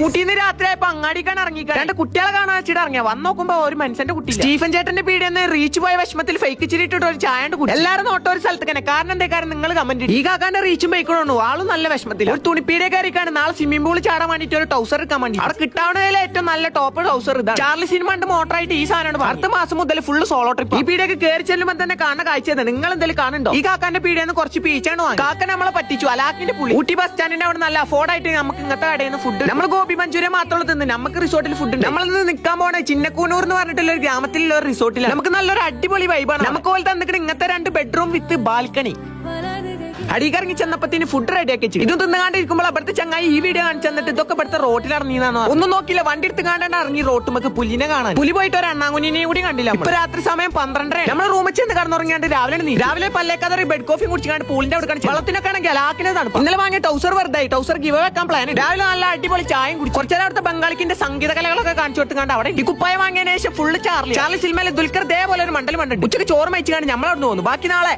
കുട്ടീന്ന് രാത്രിയായപ്പോ അങ്ങാടിക്കാണ് ഇറങ്ങിക്കാൻ രണ്ട് കുട്ടികളെ കാണാൻ വെച്ചിട്ട് ഇറങ്ങിയ വന്ന് നോക്കുമ്പോ ഒരു മനുഷ്യന്റെ കുട്ടി സ്റ്റീഫൻ ചേട്ടന്റെ പീടിയെന്ന് റീച്ച് പോയ വിഷമത്തിൽ ഫേക്ക് ചിരിട്ടിട്ട് ഒരു ചായണ്ട് കുട്ടി എല്ലാരും നോട്ടോ ഒരു സ്ഥലത്ത് തന്നെ കാരണം എന്താ കാരണം നിങ്ങൾ കമന്റ് ഈ കാക്കാന്റെ റീച്ചും ബൈക്കണോ ആളും നല്ല വിഷമത്തിൽ ഒരു തുണിപ്പീടെ കയറിക്കാണ് നാളെ സ്വിമ്മിംഗ് പൂൾ ചാടാൻ വേണ്ടിട്ട് ഒരു ടൗസർ എടുക്കാൻ വേണ്ടി അവിടെ കിട്ടാവുന്നതിലെ ഏറ്റവും നല്ല ടോപ്പ് ടൗസർ ഇതാണ് ചാർലി സിനിമ ഉണ്ട് മോട്ടറായിട്ട് ഈ സാധനമാണ് അടുത്ത മാസം മുതൽ ഫുള്ള് സോളോ ട്രിപ്പ് ഈ പീടിയൊക്കെ കയറി ചെല്ലുമ്പോൾ തന്നെ കാണുന്ന കാഴ്ച നിങ്ങൾ എന്തെങ്കിലും കാണുന്നുണ്ടോ ഈ കാക്കാന്റെ പീടിയെന്ന് കുറച്ച് പീച്ചാണ് കാക്ക നമ്മളെ പറ്റിച്ചു അലാക്കിന്റെ പുളി ഊട്ടി ബസ് സ്റ്റാൻഡിന്റെ അവിടെ നല്ല അഫോർഡ് ആയിട്ട് നമുക്ക് ഇങ്ങനത്തെ കടയിൽ നിന്ന് ഫുഡ് നമ്മൾ ഗോപി മഞ്ചൂരിയൻ മാത്രമേ തിന്നു നമുക്ക് റിസോർട്ടിൽ ഫുഡ് ഉണ്ട് നമ്മൾ നിൽക്കാൻ പോണേ ചിന്നക്കൂനൂർ എന്ന് പറഞ്ഞിട്ടുള്ള ഒരു ഗ്രാമത്തിലുള്ള ഒരു റിസോർട്ടിൽ നമുക്ക് നല്ലൊരു അടിപൊളി വൈബാണ് നമുക്ക് പോലെ തന്നിട്ട് ഇങ്ങനത്തെ 2 ബെഡ്റൂം വിത്ത് ബാൽക്കണി അടിയിറങ്ങി ചെന്നപ്പത്തിന് ഫുഡ് റെഡി ആക്കി വെച്ചു ഇതും തിന്നുകാണ്ടിരിക്കുമ്പോൾ അവിടുത്തെ ചങ്ങായി ഈ വീഡിയോ കാണിച്ചു തന്നിട്ട് ഇതൊക്കെ ഇവിടുത്തെ റോട്ടിൽ ഇറങ്ങിയെന്നാണ് ഒന്നും നോക്കില്ല വണ്ടി എടുത്ത് കാണ്ടാണ് ഇറങ്ങി റോട്ടുമൊക്കെ പുലിനെ കാണാൻ പുലി പോയിട്ട് ഒരു അണ്ണാങ്കുഞ്ഞിനെയും കൂടി കണ്ടില്ല ഇപ്പൊ രാത്രി സമയം 12:30 നമ്മൾ റൂമിൽ ചെന്ന് കടന്നുറങ്ങിയാണ്ട് രാവിലെ പല്ലേക്കാതെ ബെഡ് കോഫി കുടിച്ചാണ്ട് പൂളിന്റെ അവിടെ കാണിച്ചു വെള്ളത്തിനൊക്കെ ആണെങ്കിൽ അലാക്കിനതാണ് ഇന്നലെ വാങ്ങിയ ടൗസർ വെറുതെ ടൗസർ ഗിവ് വെക്കാൻ പ്ലാൻ രാവിലെ നല്ല അടിപൊളി ചായയും കുടിച്ചു കുറച്ചേരം അവിടുത്തെ ബംഗാളിക്കിന്റെ സംഗീത കലകളൊക്കെ കാണിച്ചു കൊടുത്തുകൊണ്ട് അവിടെ ഈ കുപ്പായ വാങ്ങിയതിനു ശേഷം ഫുള്ള് ചാർലി സിനിമയിലെ ദുൽഖർ ഇതേപോലെ ഒരു മണ്ഡലം ഉണ്ട് ഉച്ചക്ക് ചോറ് മയിച്ചു കാണി നമ്മളവിടെ പോകുന്നു ബാക്കി നാളെ